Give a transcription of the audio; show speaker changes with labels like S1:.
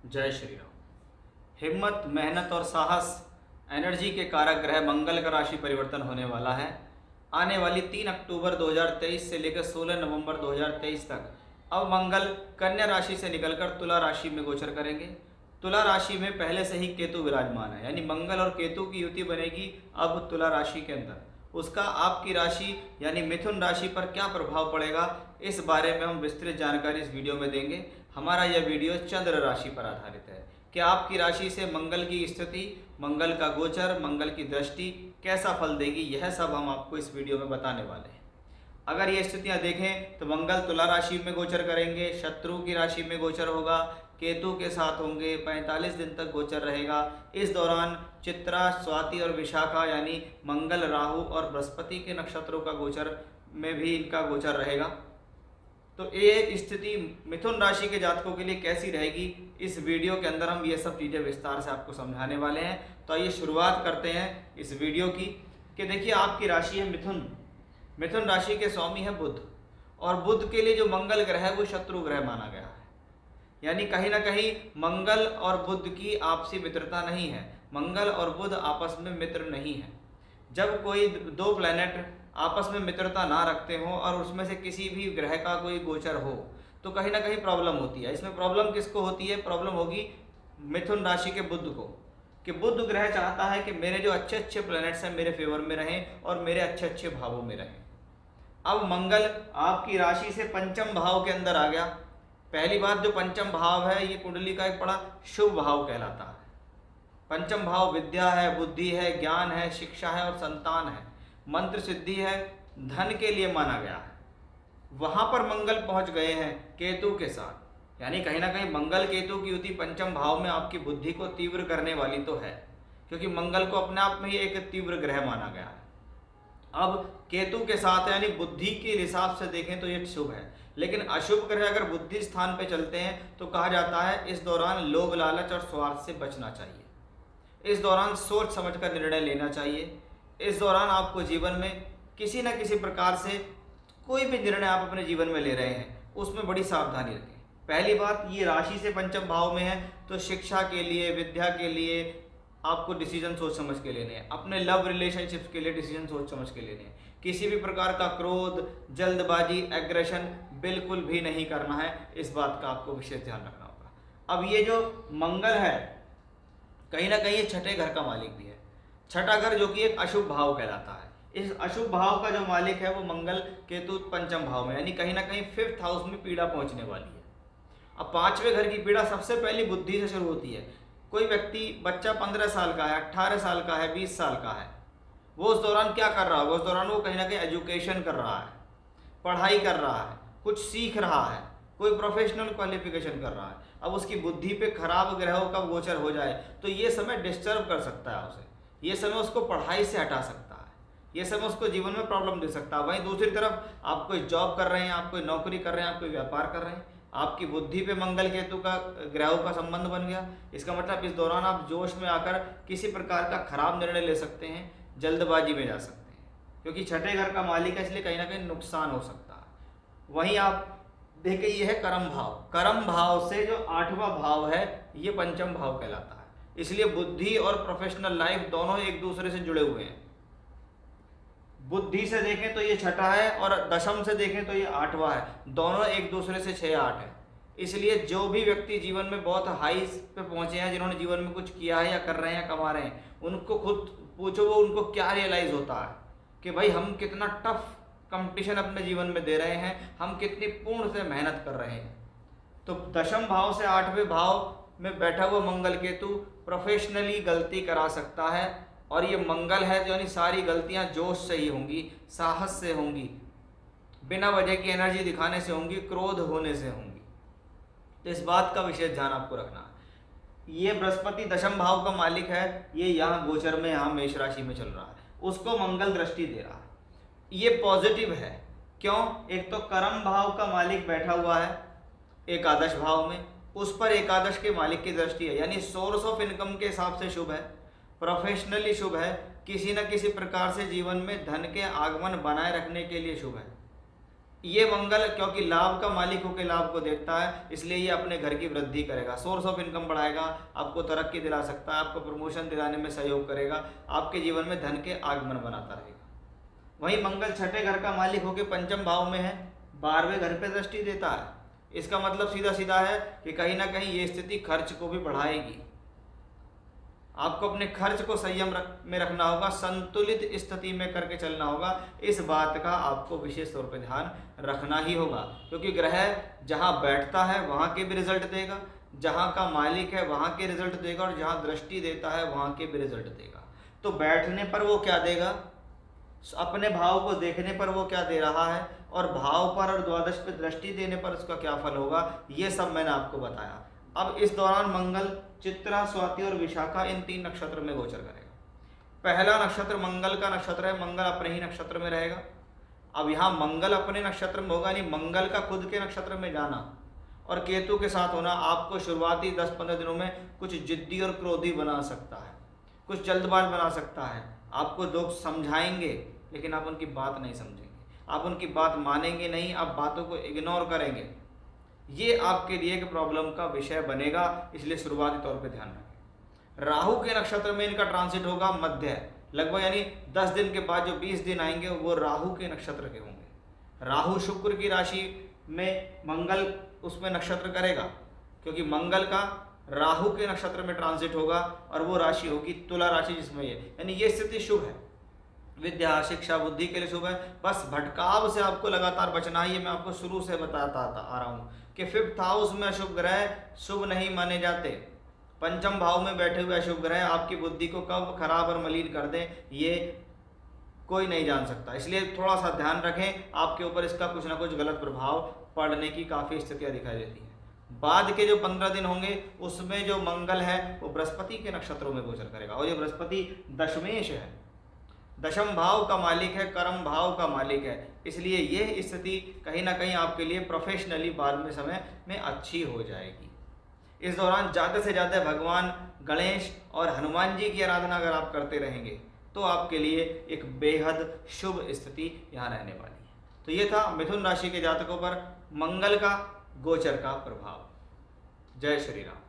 S1: जय श्री राम। हिम्मत, मेहनत और साहस, एनर्जी के कारक ग्रह मंगल का राशि परिवर्तन होने वाला है। आने वाली 3 अक्टूबर 2023 से लेकर 16 नवंबर 2023 तक अब मंगल कन्या राशि से निकलकर तुला राशि में गोचर करेंगे। तुला राशि में पहले से ही केतु विराजमान है, यानी मंगल और केतु की युति बनेगी अब तुला राशि के अंदर। उसका आपकी राशि यानी मिथुन राशि पर क्या प्रभाव पड़ेगा, इस बारे में हम विस्तृत जानकारी इस वीडियो में देंगे। हमारा यह वीडियो चंद्र राशि पर आधारित है कि आपकी राशि से मंगल की स्थिति, मंगल का गोचर, मंगल की दृष्टि कैसा फल देगी, यह सब हम आपको इस वीडियो में बताने वाले हैं। अगर ये स्थितियां देखें तो मंगल तुला राशि में गोचर करेंगे, शत्रु की राशि में गोचर होगा, केतु के साथ होंगे, 45 दिन तक गोचर रहेगा। इस दौरान चित्रा, स्वाति और विशाखा यानी मंगल, राहु और बृहस्पति के नक्षत्रों का गोचर में भी इनका गोचर रहेगा। तो ये स्थिति मिथुन राशि के जातकों के लिए कैसी रहेगी, इस वीडियो के अंदर हम ये सब चीज़ें विस्तार से आपको समझाने वाले हैं। तो आइए शुरुआत करते हैं इस वीडियो की कि देखिए आपकी राशि है मिथुन। मिथुन राशि के स्वामी है बुध, और बुध के लिए जो मंगल ग्रह है वो शत्रु ग्रह माना गया है। यानी कहीं ना कहीं मंगल और बुध की आपसी मित्रता नहीं है, मंगल और बुध आपस में मित्र नहीं है। जब कोई दो प्लैनेट आपस में मित्रता ना रखते हो और उसमें से किसी भी ग्रह का कोई गोचर हो तो कहीं ना कहीं प्रॉब्लम होती है। इसमें प्रॉब्लम किसको होती है? प्रॉब्लम होगी मिथुन राशि के बुध को, कि बुध ग्रह चाहता है कि मेरे जो अच्छे अच्छे प्लैनेट्स हैं मेरे फेवर में रहें और मेरे अच्छे अच्छे भावों में रहें। अब मंगल आपकी राशि से पंचम भाव के अंदर आ गया। पहली बात, जो पंचम भाव है ये कुंडली का एक बड़ा शुभ भाव कहलाता है। पंचम भाव विद्या है, बुद्धि है, ज्ञान है, शिक्षा है और संतान है, मंत्र सिद्धि है, धन के लिए माना गया है। वहां पर मंगल पहुंच गए हैं केतु के साथ, यानी कहीं ना कहीं मंगल केतु की युति पंचम भाव में आपकी बुद्धि को तीव्र करने वाली तो है, क्योंकि मंगल को अपने आप में ही एक तीव्र ग्रह माना गया है। अब केतु के साथ यानी बुद्धि के हिसाब से देखें तो ये शुभ है, लेकिन अशुभ ग्रह अगर बुद्धि स्थान पे चलते हैं तो कहा जाता है इस दौरान लोभ, लालच और स्वार्थ से बचना चाहिए। इस दौरान सोच समझकर निर्णय लेना चाहिए। इस दौरान आपको जीवन में किसी न किसी प्रकार से कोई भी निर्णय आप अपने जीवन में ले रहे हैं उसमें बड़ी सावधानी रखें। पहली बात, ये राशि से पंचम भाव में है तो शिक्षा के लिए, विद्या के लिए आपको डिसीजन सोच समझ के लेने हैं। अपने लव रिलेशनशिप्स के लिए डिसीजन सोच समझ के लेने हैं। किसी भी प्रकार का क्रोध, जल्दबाजी, एग्रेशन बिल्कुल भी नहीं करना है। इस बात का आपको विशेष ध्यान रखना होगा। अब ये जो मंगल है कहीं ना कहीं ये छठे घर का मालिक भी है। छठा घर जो कि एक अशुभ भाव कहलाता है, इस अशुभ भाव का जो मालिक है वो मंगल केतु पंचम भाव में, यानी कहीं ना कहीं 5th हाउस में पीड़ा पहुंचने वाली है। अब 5वें घर की पीड़ा सबसे पहली बुद्धि से शुरू होती है। कोई व्यक्ति, बच्चा 15 साल का है, 18 साल का है, 20 साल का है, वो उस दौरान क्या कर रहा है? उस दौरान वो कहीं ना कहीं एजुकेशन कर रहा है, पढ़ाई कर रहा है, कुछ सीख रहा है, कोई प्रोफेशनल क्वालिफिकेशन कर रहा है। अब उसकी बुद्धि पे खराब ग्रहों का गोचर हो जाए तो ये समय डिस्टर्ब कर सकता है उसे, ये समय उसको पढ़ाई से हटा सकता है, ये समय उसको जीवन में प्रॉब्लम दे सकता है। वहीं दूसरी तरफ आप कोई जॉब कर रहे हैं, आप कोई नौकरी कर रहे हैं, आप कोई व्यापार कर रहे हैं, आपकी बुद्धि पे मंगल केतु का ग्रहों का संबंध बन गया। इसका मतलब इस दौरान आप जोश में आकर किसी प्रकार का खराब निर्णय ले सकते हैं, जल्दबाजी में जा सकते हैं, क्योंकि छठे घर का मालिक है, इसलिए कहीं ना कहीं नुकसान हो सकता है। वहीं आप देखिए ये है कर्म भाव। कर्म भाव से जो 8वां भाव है ये पंचम भाव कहलाता है, इसलिए बुद्धि और प्रोफेशनल लाइफ दोनों एक दूसरे से जुड़े हुए हैं। बुद्धि से देखें तो ये छठा है और दशम से देखें तो ये 8वां है, दोनों एक दूसरे से 6-8 है। इसलिए जो भी व्यक्ति जीवन में बहुत हाई पे पहुंचे हैं, जिन्होंने जीवन में कुछ किया है या कर रहे हैं या कमा रहे हैं, उनको खुद पूछो वो उनको क्या रियलाइज होता है कि भाई हम कितना टफ कंपटीशन अपने जीवन में दे रहे हैं, हम कितनी पूर्ण से मेहनत कर रहे हैं। तो दशम भाव से 8वें भाव में बैठा हुआ मंगल केतु प्रोफेशनली गलती करा सकता है, और ये मंगल है यानी सारी गलतियां जोश से ही होंगी, साहस से होंगी, बिना वजह की एनर्जी दिखाने से होंगी, क्रोध होने से होंगी। तो इस बात का विशेष ध्यान आपको रखना है। ये बृहस्पति दशम भाव का मालिक है, ये यहाँ गोचर में, यहाँ मेष राशि में चल रहा है, उसको मंगल दृष्टि दे रहा है। ये पॉजिटिव है। क्यों? एक तो कर्म भाव का मालिक बैठा हुआ है एकादश भाव में, उस पर एकादश के मालिक की दृष्टि है, यानी सोर्स ऑफ इनकम के हिसाब से शुभ है, प्रोफेशनली शुभ है, किसी न किसी प्रकार से जीवन में धन के आगमन बनाए रखने के लिए शुभ है। ये मंगल क्योंकि लाभ का मालिक होकर लाभ को देखता है, इसलिए ये अपने घर की वृद्धि करेगा, सोर्स ऑफ इनकम बढ़ाएगा, आपको तरक्की दिला सकता है, आपको प्रमोशन दिलाने में सहयोग करेगा, आपके जीवन में धन के आगमन बनाता रहेगा। वहीं मंगल छठे घर का मालिक होकर पंचम भाव में है, 12वें घर पे दृष्टि देता है। इसका मतलब सीधा सीधा है कि कहीं ना कहीं ये स्थिति खर्च को भी बढ़ाएगी। आपको अपने खर्च को संयम में रखना होगा, संतुलित स्थिति में करके चलना होगा। इस बात का आपको विशेष तौर पर ध्यान रखना ही होगा, क्योंकि ग्रह जहाँ बैठता है वहाँ के भी रिजल्ट देगा, जहाँ का मालिक है वहाँ के रिजल्ट देगा, और जहाँ दृष्टि देता है वहाँ के भी रिजल्ट देगा। तो बैठने पर वो क्या देगा, अपने भाव को देखने पर वो क्या दे रहा है, और भाव पर और द्वादश पे दृष्टि देने पर उसका क्या फल होगा, ये सब मैंने आपको बताया। अब इस दौरान मंगल चित्रा, स्वाति और विशाखा इन 3 नक्षत्र में गोचर करेगा। पहला नक्षत्र मंगल का नक्षत्र है, मंगल अपने ही नक्षत्र में रहेगा। अब यहाँ मंगल अपने नक्षत्र में होगा, नहीं मंगल का खुद के नक्षत्र में जाना और केतु के साथ होना आपको शुरुआती 10-15 दिनों में कुछ जिद्दी और क्रोधी बना सकता है, कुछ जल्दबाज बना सकता है। आपको लोग समझाएंगे लेकिन आप उनकी बात नहीं समझेंगे, आप उनकी बात मानेंगे नहीं, आप बातों को इग्नोर करेंगे। ये आपके लिए एक प्रॉब्लम का विषय बनेगा, इसलिए शुरुआती तौर पे ध्यान रखें। राहु के नक्षत्र में इनका ट्रांसिट होगा मध्य, लगभग यानी 10 दिन के बाद जो 20 दिन आएंगे वो राहु के नक्षत्र के होंगे। राहु शुक्र की राशि में, मंगल उसमें नक्षत्र करेगा, क्योंकि मंगल का राहु के नक्षत्र में ट्रांसिट होगा और वो राशि होगी तुला राशि, जिसमें ये यानी ये स्थिति शुभ है, विद्या शिक्षा बुद्धि के लिए शुभ है। बस भटकाव से आपको लगातार बचना है, ये मैं आपको शुरू से बताता आ रहा हूँ कि 5th हाउस में अशुभ ग्रह शुभ नहीं माने जाते। पंचम भाव में बैठे हुए अशुभ ग्रह आपकी बुद्धि को कब खराब और मलिन कर दें ये कोई नहीं जान सकता, इसलिए थोड़ा सा ध्यान रखें, आपके ऊपर इसका कुछ ना कुछ गलत प्रभाव पड़ने की काफ़ी स्थितियाँ दिखाई देती हैं। बाद के जो 15 दिन होंगे उसमें जो मंगल है वो बृहस्पति के नक्षत्रों में गोचर करेगा, और ये बृहस्पति दशमेश है, दशम भाव का मालिक है, कर्म भाव का मालिक है, इसलिए ये स्थिति कहीं ना कहीं आपके लिए प्रोफेशनली बाद में समय में अच्छी हो जाएगी। इस दौरान ज़्यादा से ज़्यादा भगवान गणेश और हनुमान जी की आराधना अगर आप करते रहेंगे तो आपके लिए एक बेहद शुभ स्थिति यहाँ रहने वाली है। तो ये था मिथुन राशि के जातकों पर मंगल का गोचर का प्रभाव। जय श्री राम।